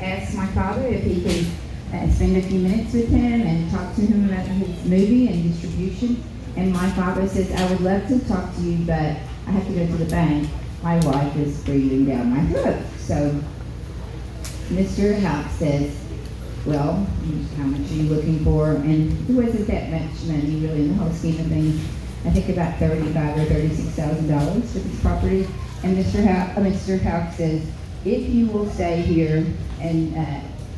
asked my father if he could spend a few minutes with him and talk to him about his movie and distribution. And my father says, I would love to talk to you, but I have to go to the bank. My wife is breathing down my throat. So Mr. Houck says, well, how much are you looking for? And there wasn't that much money really in the whole scheme of things. I think about $35,000 or $36,000 for this property. And Mr. Houck says, if you will stay here and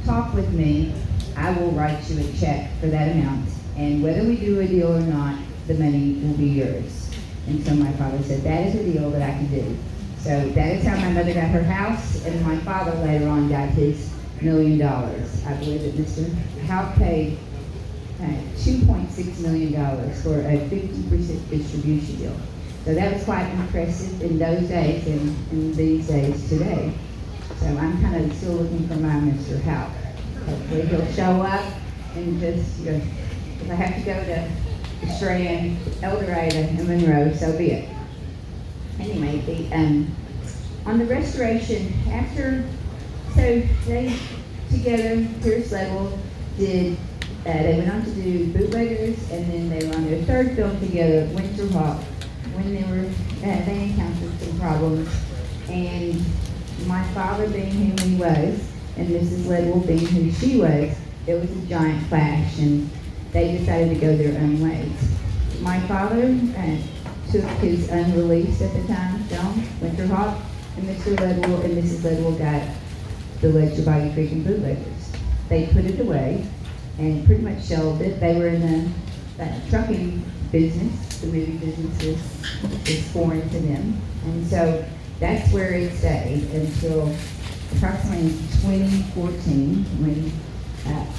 talk with me, I will write you a check for that amount. And whether we do a deal or not, the money will be yours. And so my father said, that is a deal that I can do. So that is how my mother got her house, and my father later on got his $1 million. I believe that Mr. Houck paid $2.6 million for a 50% distribution deal. So that was quite impressive in those days and in these days today. So I'm kind of still looking for my Mr. Houck. Hopefully he'll show up and just, if I have to go to Strand, El Dorado, and Monroe, so be it. Anyway, on the restoration, so they together, Pierce Level did, they went on to do Bootleggers, and then they were on their third film together, Winter Hawk, when they encountered some problems, and my father being who he was, and Mrs. Level being who she was, there was a giant clash, and they decided to go their own ways. My father took his unreleased at the time film, Winter Hawk, and Mr. Level and Mrs. Level got the Ledger Boggy Creek and Bootleggers. They put it away and pretty much shelved it. They were in the trucking business. The movie business was foreign to them. And so that's where it stayed until approximately 2014 when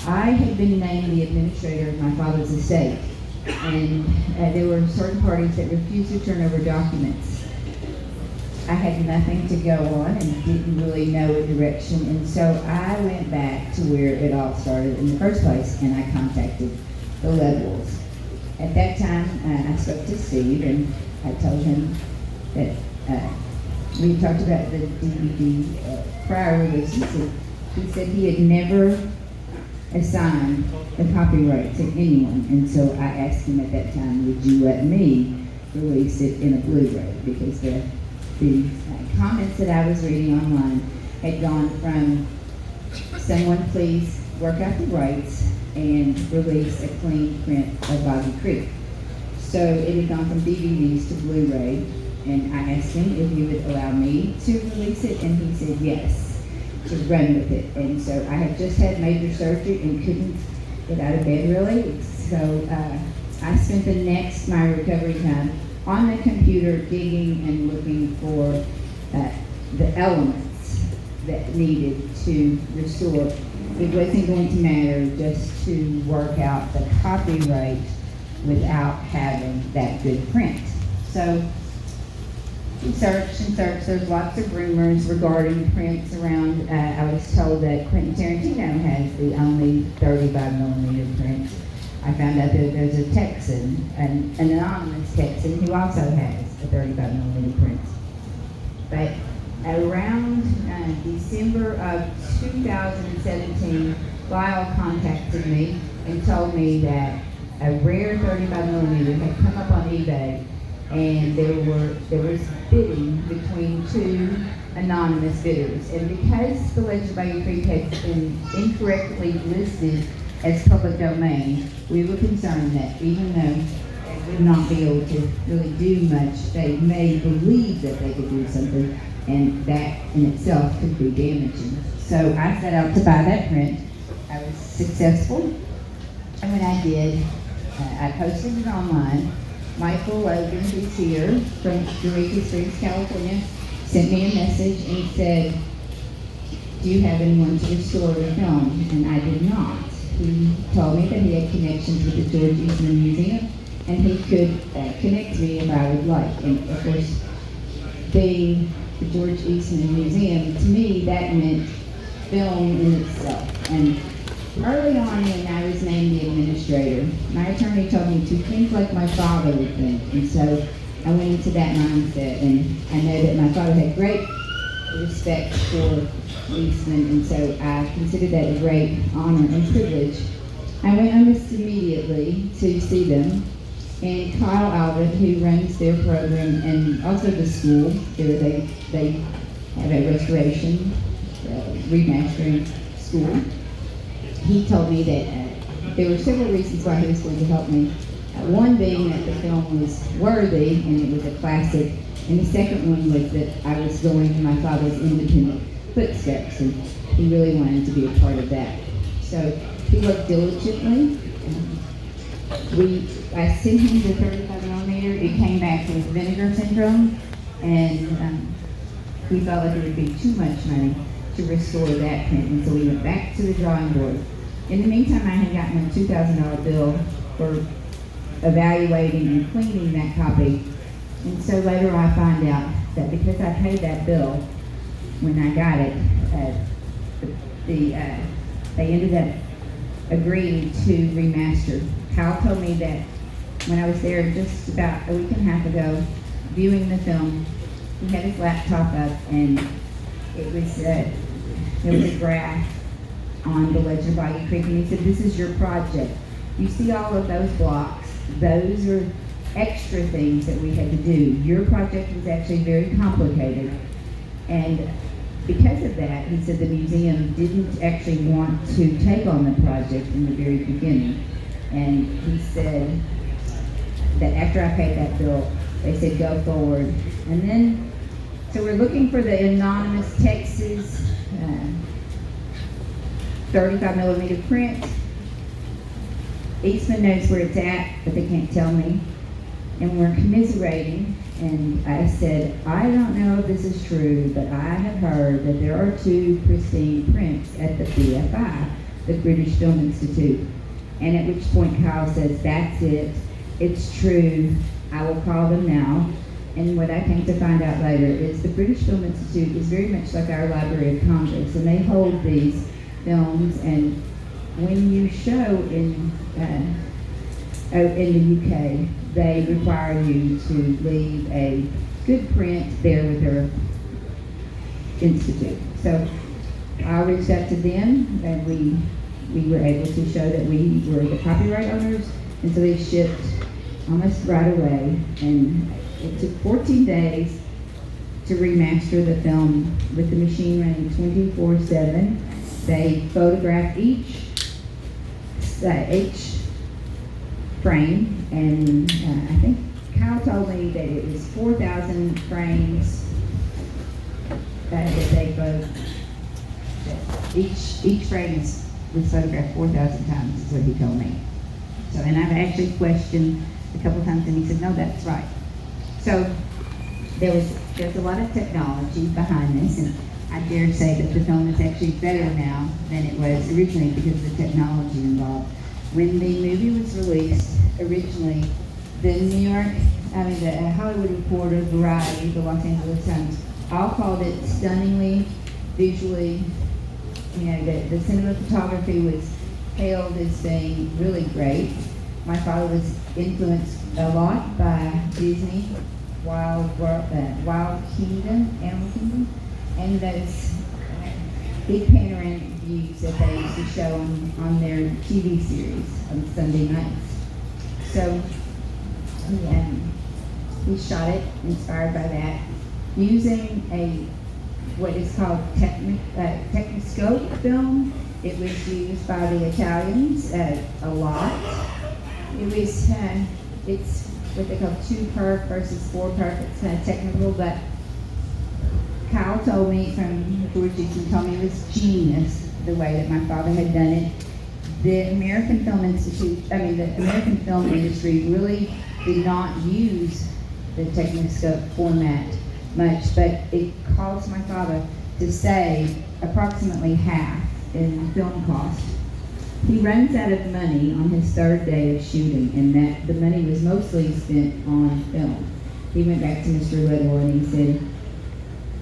I had been named the administrator of my father's estate. And there were certain parties that refused to turn over documents. I had nothing to go on and didn't really know a direction, and so I went back to where it all started in the first place, and I contacted the Levels. At that time, I spoke to Steve, and I told him that we talked about the DVD prior releases. He said he had never assigned the copyright to anyone, and so I asked him at that time, would you let me release it in a Blu-ray, because the comments that I was reading online had gone from someone please work out the rights and release a clean print of Boggy Creek. So it had gone from DVDs to Blu-ray, and I asked him if he would allow me to release it, and he said yes, to run with it. And so I had just had major surgery and couldn't get out of bed really, so I spent my recovery time on the computer digging and looking for the elements that needed to restore. It wasn't going to matter just to work out the copyright without having that good print. So we searched and searched. There's lots of rumors regarding prints around. I was told that Quentin Tarantino has the only 35mm print. I found out that there's a Texan, an anonymous Texan, who also has a 35mm print. But around December of 2017, Lyle contacted me and told me that a rare 35mm had come up on eBay, and there was bidding between two anonymous bidders. And because the Ledger of Boggy Creek had been incorrectly listed as public domain, we were concerned that even though they would not be able to really do much, they may believe that they could do something, and that in itself could be damaging. So I set out to buy that print. I was successful, and when I did, I posted it online. Michael Logan, who's here from Eureka Springs, California, sent me a message and said, do you have anyone to restore the film? And I did not. He told me that he had connections with the George Eastman Museum, and he could connect me if I would like. And of course, being the George Eastman Museum, to me, that meant film in itself. And early on when I was named the administrator, my attorney told me to think like my father would think. And so I went into that mindset, and I know that my father had great respect for Eastman, and so I consider that a great honor and privilege. I went almost immediately to see them, and Kyle Albert, who runs their program and also the school, they have a restoration, remastering school. He told me that there were several reasons why he was going to help me. One being that the film was worthy and it was a classic, and the second one was that I was going in my father's independent footsteps, and he really wanted to be a part of that. So he worked diligently. I sent him the 35mm. It came back with vinegar syndrome, and we felt like it would be too much money to restore that print, and so we went back to the drawing board. In the meantime, I had gotten a $2,000 bill for evaluating and cleaning that copy, and so later I find out that because I paid that bill when I got it, they ended up agreeing to remaster. Kyle told me that when I was there just about a week and a half ago, viewing the film, he had his laptop up, and it was there was a graph on the Legend of Boggy Creek, and he said, "This is your project. You see all of those blocks? Those are extra things that we had to do. Your project was actually very complicated." And because of that, he said the museum didn't actually want to take on the project in the very beginning. And he said that after I paid that bill, they said go forward. And then, so we're looking for the anonymous Texas 35mm print. Eastman knows where it's at, but they can't tell me. And we're commiserating, and I said, I don't know if this is true, but I have heard that there are 2 pristine prints at the BFI, the British Film Institute. And at which point Kyle says, that's it, it's true, I will call them now. And what I came to find out later is the British Film Institute is very much like our Library of Congress, and they hold these films, and when you show in the UK, they require you to leave a good print there with their institute. So I reached out to them, and we were able to show that we were the copyright owners, and so they shipped almost right away, and it took 14 days to remaster the film with the machine running 24/7. They photographed each frame, and I think Kyle told me that it was 4,000 frames that they both, each frame was photographed 4,000 times, is what he told me. So, and I've actually questioned a couple times, and he said, no, that's right. So there's a lot of technology behind this, and I dare say that the film is actually better now than it was originally because of the technology involved. When the movie was released originally, the Hollywood Reporter, Variety, the Los Angeles Times, all called it stunningly, visually, the cinema photography was hailed as being really great. My father was influenced a lot by Disney, Wild Kingdom, Animal Kingdom, and those big panoramic views that they used to show on their TV series on Sunday nights. So we shot it inspired by that, using what is called Techniscope film. It was used by the Italians a lot. It was it's what they call 2-perf versus 4-perf. It's kind of technical, but Kyle told me George Eastman told me it was genius the way that my father had done it. The American Film industry really did not use the Techniscope format much, but it caused my father to save approximately half in film cost. He runs out of money on his 3rd day of shooting, and that the money was mostly spent on film. He went back to Mr. Little and he said,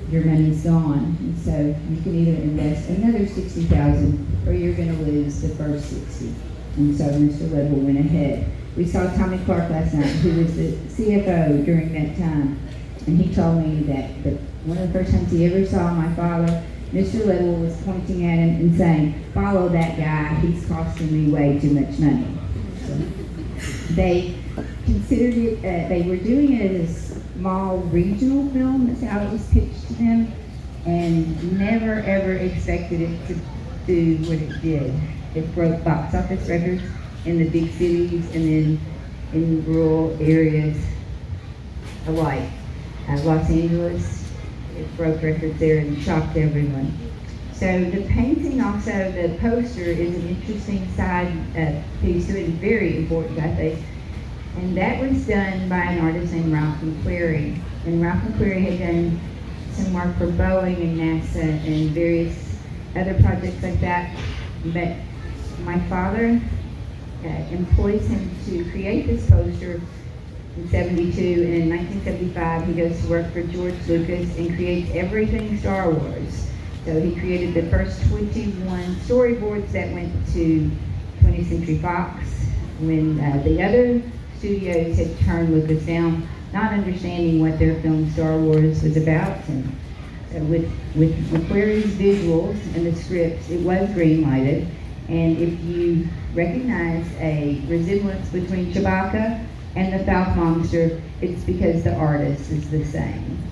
your money's gone, and so you can either invest another $60,000 or you're going to lose the first $60,000. And so Mr. Little went ahead. We saw Tommy Clark last night, who was the CFO during that time, and he told me that the One of the first times he ever saw my father, Mr. Little was pointing at him and saying, "Follow that guy, he's costing me way too much money." So they considered it, they were doing it as a small regional film, that's how it was pitched to them, and never ever expected it to do what it did. It broke box office records in the big cities and then in rural areas alike. Los Angeles, it broke records there and shocked everyone. So the painting also, the poster is an interesting side piece to it, and very important, I think. And that was done by an artist named Ralph McQuarrie. And Ralph McQuarrie had done some work for Boeing and NASA and various other projects like that. But my father employs him to create this poster in 72, and in 1975 he goes to work for George Lucas and creates everything Star Wars. So he created the first 21 storyboards that went to 20th Century Fox when the other studios had turned Lucas down, not understanding what their film Star Wars was about. And with McQuarrie's visuals and the scripts, it was green-lighted. And if you recognize a resemblance between Chewbacca and the Fouke monster, it's because the artist is the same.